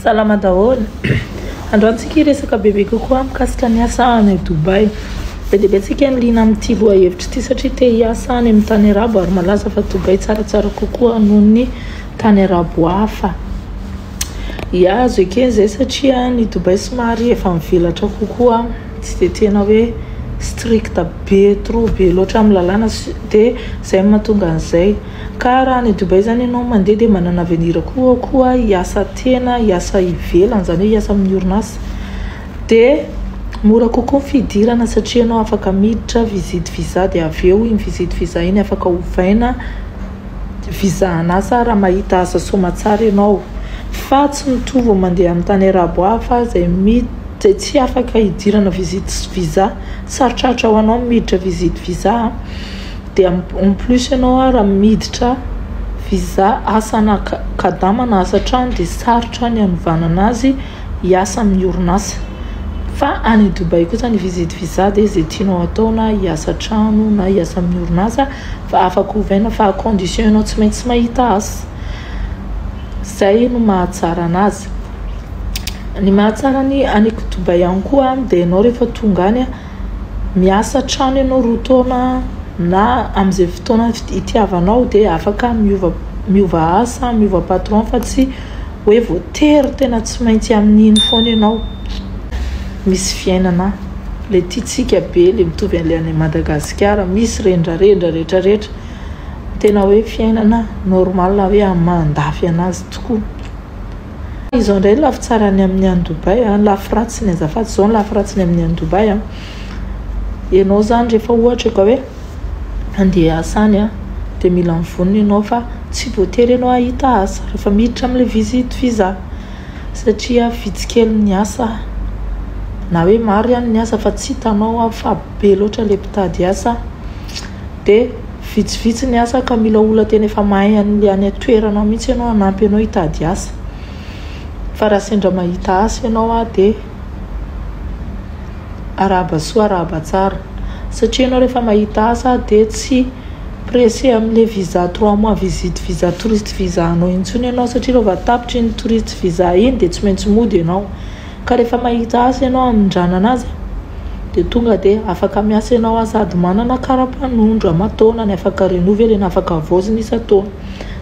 Salama daholo. Androantsika resaka bebe kokoa mikasika ny asa any Dubai. Dia betsika ny liana amin'ity lohahevitra ity satria te hiasa any amin'ny tany arabo ary malaza fa Dubai tsaratsara kokoa noho ny tany arabo hafa. Azo ekeny izay satria ny Dubai somary efa mivelatra kokoa, tsy dia tena hoe strict be trop be loatra amin'ny lalàna dia izay mahatonga an'izay. Ka raha ny Dubai zany ianao mandeha dia manana avenir koa hiasa tena, hiasa ivelany zany hoe hiasa amin'ny orinasa. Dia mora kokoa fidirana satria ianao afaka miditra visite visa dia avy eo iny visite visa iny afaka ovaina visa an'asa raha mahita asa soamantsara ianao. Fa tsy mitovy mandeha amin'ny tany arabo hafa izay tsy afaka hidirana visite visa, sarotraritra ho anao miditra visite visa. Dia en plus ianao raha miditra visa asana kadama na asa trano dia sarotra ny hanovana anazy hiasa amin'ny orinasa. Fa any Dubai kosa ny visite visa dia izay tianao atao na hiasa trano na hiasa amin'ny orinasa fa afaka ovaina fa condition ianao tsy maintsy mahita asa. Zay no mahatsara anazy. Ny mahatsara ny any Dubai ihany koa dia ianao rehefa tonga any miasa trano ianao roa taona na amin'izay fotoana itiavanao dia afaka miova asa, miova patron fa tsy hoe voatery tena tsy maintsy amin'iny foana ianao. Misy fiainana le tiatsika be le mitovy an'ilay any Madagasikara, misy rendrarendra rehetrarehetra, tena hoe fiainana normal hoe mandafy anazy tokoa. Izao indray lafy tsara ny amin'ny any Dubai, lafy ratsy ny azafady izao ny lafy ratsy ny amin'ny any Dubai. Ianao zany rehefa ohatra ka hoe andeha asa any dia mila mivonona ianao fa tsy voatery ianao ahita asa rehefa miditra amin'ilay visite visa satria vitsikely ny asa na hoe maro ihany ny asa fa tsy hitanao fa be loatra ilay mpitady asa dia vitsivitsy ny asa ka mila olona tena efa mahay an'ilay any toeranao mihitsy ianao hanampy ianao hitady asa. Fa raha sendra mahita asa ianao dia arahaba soa arahaba tsara satria ianao rehefa mahita asa dia tsy pressé amin'ilay visa 3 mois visite visa touriste visa anao intsony ianao satria rehefa tapitra iny touriste visa iny dia tsy maintsy mody ianao. Ka rehefa mahita asa ianao amindrana anazy dia tonga dia afaka miasa ianao sady manana kara-panondro aman-taonany afaka renouveleny afaka vaoziny isan-taona.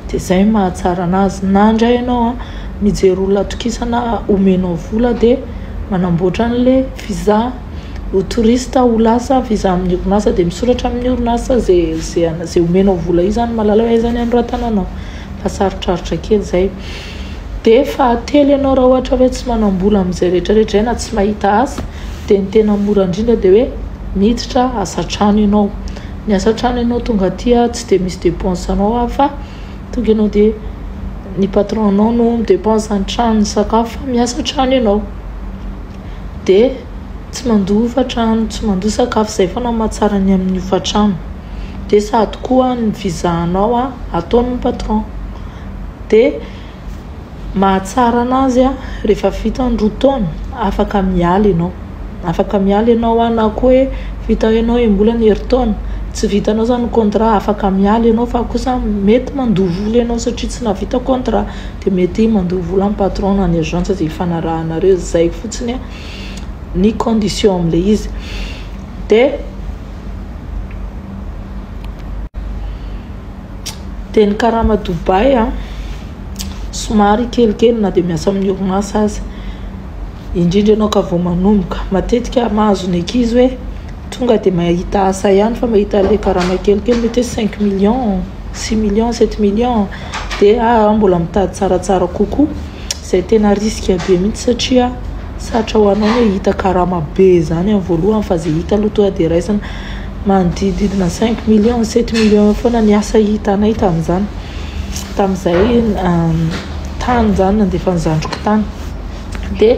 Dia izay mahatsara anazy. Na indray ianao mijery olona atokisana omenao vola dia manamboatra an'ilay visa ho touriste ho lasa visa amin'ny orinasa dia misoratra amin'ny orinasa zay omenao vola io zany malala hoe zany andro tananao fa sarotrarotra kely izay. Dia fahatelo ianao raha ohatra hoe tsy manam-bola amin'izay rehetrarehetra na tsy mahita asa dia ny tena mora indrindra dia hoe miditra asa trano ianao. Ny asa trano ianao tonga aty tsy dia misy dépense anao fa tonga ianao dia ny patron anao no midépense ny trano ny sakafo fa miasa trano ianao. Dia tsy mandoa trano, tsy mandoa sakafo izay foana mahatsara ny amin'ny ofa-trano. Dia sady koa ny visa anao ataon'ny patron. Dia mahatsara anazy rehefa vita ny roa taona afaka miala ianao. Afaka miala ianao na koa hoe vita ianao mbola ny herintaona tsy vitanao zany contrat afaka miala ianao fa kosa mety mandoa vola ianao satria tsy navita contrat dia mety mandoa vola amin'ny patron na ny agence izay ifanarahanareo. Zay fotsiny ny condition amin'ilay izy. Dia ny karama Dubai somary kelikely na dia miasa amin'ny orinasa azy. Indrindra ianao ka vao manomboka matetika mahazo ny ankizy hoe tonga dia mahita asa ihany fa mahita ilay karama kelikely mety hoe 5 millions 6 millions 7 millions dia mbola mitady tsaratsara kokoa. Izay tena risque be mihitsy satria sarotra ho anao hoe hita karama be zany amin'ny voalohany fa izay hita aloha tonga dia raisina manodididina 5 millions 7 millions foana ny asa hitanay tamin'izany. Tamin'izay tany zany nandefa ny zandriko tany. Dia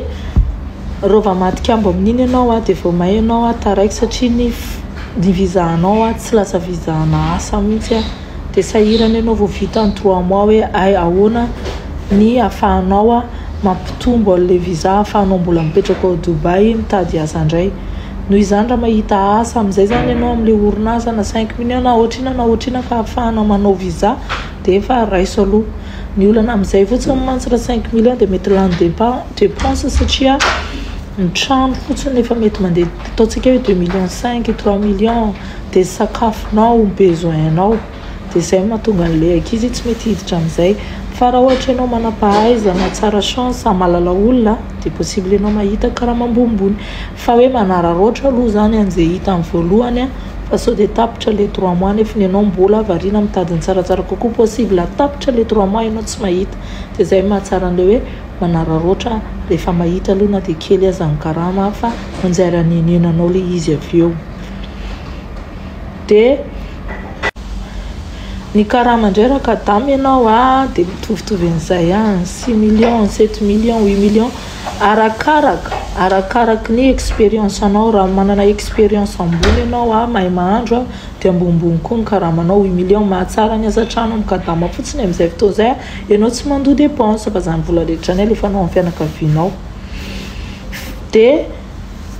rova matikambo amin'iny ianao dia vao mahay ianao taraiky satria ny visa anao tsy lasa visa ana asa mihitsy dia sahirana ianao vao vita ny 3 mois hoe ahoana ny ahafahanao mampitombo an'ilay visa ahafahanao mbola mipetraka ao Dubai mitady asa indray. Noho izany raha mahita asa amin'izay zany ianao amin'ilay orinasa na 5 millions na ohatrina ka ahafahana manao visa dia efa raiso aloha. ny olana amin'izay fotsiny mantsy 5 millions dia mety lany dépense satria ny trano fotsiny efa mety mandeha ataontsika hoe 2 millions 5 3 millions dia sakafonao besoinanao dia izay mahatonga an'ilay ankizy tsy mety hiditra amin'izay fa raha ohatra ianao manam-pahaizana tsara chance malala olona dia possible ianao mahita karaha mambombony fa hoe manararoatra aloha zany an'izay hita amin'ny voalohany fa sao dia tapitra le 3 mois nefa ianao mbola variana mitadiny tsaratsara kokoa possible tapitra le 3 mois ianao tsy mahita dia izay mahatsara an'ilay hoe manararoatra rehefa mahita aloha na dia kely aza ny karama fa manjary aninenanao le izy avy eo dia ny karama indray raha kadama ianao dia mitovitovy an'izay 6 millions 7 millions 8 millions arakaraka ny expérience anao raha manana expérience ambony ianao mahay mahandro dia ambonimbony koa ny karamanao 8 millions mahatsara ny asa trano mikadama fotsiny amin'izay fotoa izay ianao tsy mandoa dépense fa zany vola rehetra ny efa anao amin'ny fianakavianao dia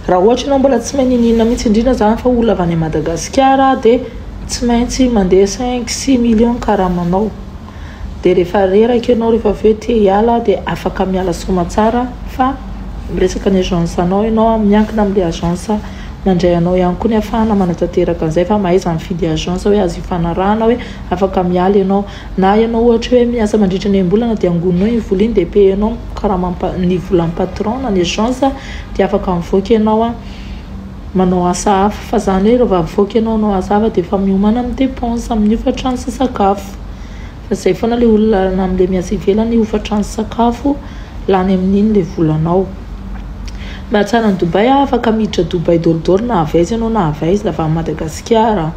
raha ohatra ianao mbola tsy mahay ninina mihitsy indrindra zany fa olona avy any Madagasikara dia tsy maintsy mandeha 5-6 millions karamanao dia rehefa reraka ianao rehefa avy eo te hiala dia afaka miala soma tsara fa miresaka ny agence anao ianao miankina amin'ilay agence mandray anao ihany koa ny ahafahana manatanteraka an'izay fa mahaiza mifidy agence hoe azo hifanarahana hoe afaka miala ianao na ianao ohatra hoe miasa mandritra ny am-bolana dia angononao iny vola iny dia payenao karaha ny volan'ny patron na ny agence dia afaka mivoaka ianao manao asa hafa fa zany hoe rehefa mivoaka ianao manao asa hafa dia efa miomana amin'ny dépense amin'ny hofatrano sy sakafo fa izay foana le olona amin'ilay miasa ivelany hofatrano sy sakafo lany amin'iny le volanao mahatsara ny Dubai afaka miditra Dubai dôlodôlo na avaiza ianao na avaiza avy Madagasikara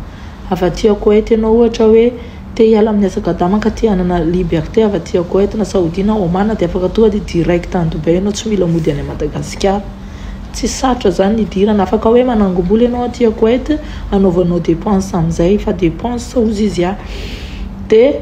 avy aty Koweït ianao ohatra hoe te hiala amin'ny asa kadama ka te hanana liberté avy aty Koweït na Saodia na Oman dia afaka tonga dia direct any Dubai ianao tsy mila mody any Madagasikara tsy sarotra zany ny idirana afaka hoe manangom-bola ianao aty Koweït anaovanao dépense amin'izay fa dépense ozy izy dia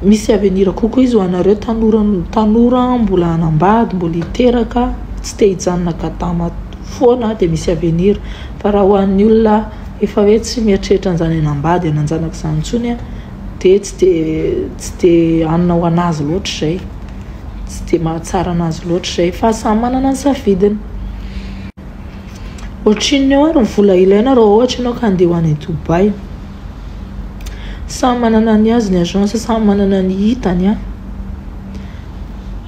misy avenir kokoa izy ho anareo tanora mbola hanambady mbola hiteraka tsy te hijanona kadama foana dia misy avenir fa raha ho an'ny olona efa hoe tsy mieritreritra an'izany hanambady hananjanaka izany intsony dia tsy dia hanina ho anazy loatra izay tsy dia mahatsara anazy loatra izay fa samy manana ny safidiny ohatrin'ny eo ary ny vola ilaina raha ohatra ianao ka handeha ho any Dubai samy manana ny azy ny agence samy manana ny hitany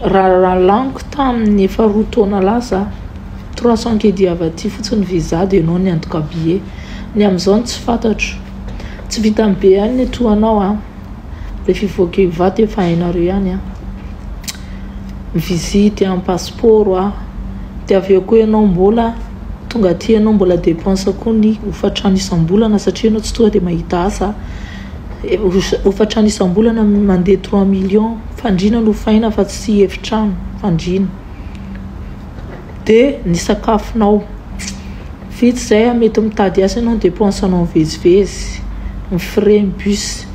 raha laniko tamin'ny efa 2 taona lasa 300 kd avy aty fotsiny visa dia ianao ny antoka billet ny amin'izao tsy fantatro tsy vita amin'ny be any ny toanao le fivoaka ivato efa hainareo ihany visite amin'ny passeport dia avy eo koa ianao mbola tonga aty ianao mbola dépense koa ny hofatrano isam-bolana satria ianao tsy tonga dia mahita asa hofatrano isam-bolana mandeha 3 millions fandriana no faina fa tsy efitrano fandriana dia ny sakafonao vitsy izay mety mitady asa ianao dépense anao mivezivezy ny frais ny bus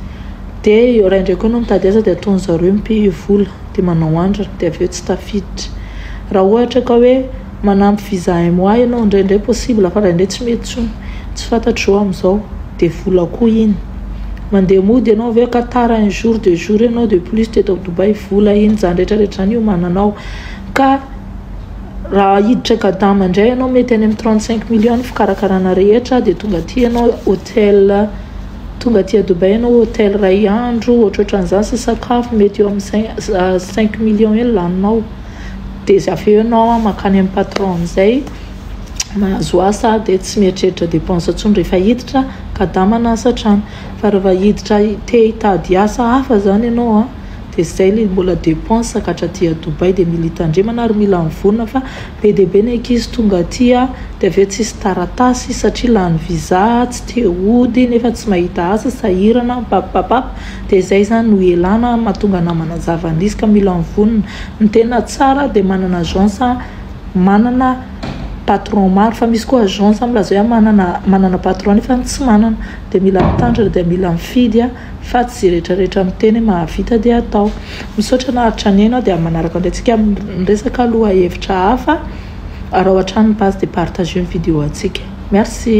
dia raha indray koa ianao mitady asa dia ataony zareo mipaye vola dia manao andra dia avy eo tsy tafiditra raha ohatra ka hoe manampy visa un mois ianao indraindray possible fa raha indray tsy mety tsy fantatro amin'izao dia vola koa iny mandeha mody ianao avy eo Qatar un jour 2 jours ianao de plus teto Dubai vola iny zany rehetrarehetra ny io mananao ka raha hiditra kadama indray ianao mety any amin'ny 35 millions fikarakarana rehetra dia tonga aty ianao hôtel tonga aty Dubai ianao hôtel ray andro ohatrohatran'izany sy sakafo mety eo amin'ny 5 millions eny laninao dia avy eo ianao makany amin'ny patron izay mahazo asa dia tsy mieritreritra dépense intsony rehefa hiditra kadama na asa trano fa rehefa hiditra te hitady asa hafa zany ianao dia izay le mbola dépense sakatra aty Dubai dia mila hitandremana ary mila mivonona fa be dia be ny ankizy tonga aty dia avy eo tsisy taratasy satria lany visa tsy te hody nefa tsy mahita asa sahirana papapapa dia izay zany no elana mahatonga namana zavan'izy ka mila mivonona ny tena tsara dia manana agence manana patron maro fa misy koa agence milaza hoe manana patron nefa tsy manana dia mila mitandrina dia mila mifidy fa tsy rehetrarehetra miteny mahavita dia atao misaotra naharitra ny ianao dia manaraka andraintsika miresaka aloha hevitra hafa raha ohatrany passe dia partager ny vidéo antsika merci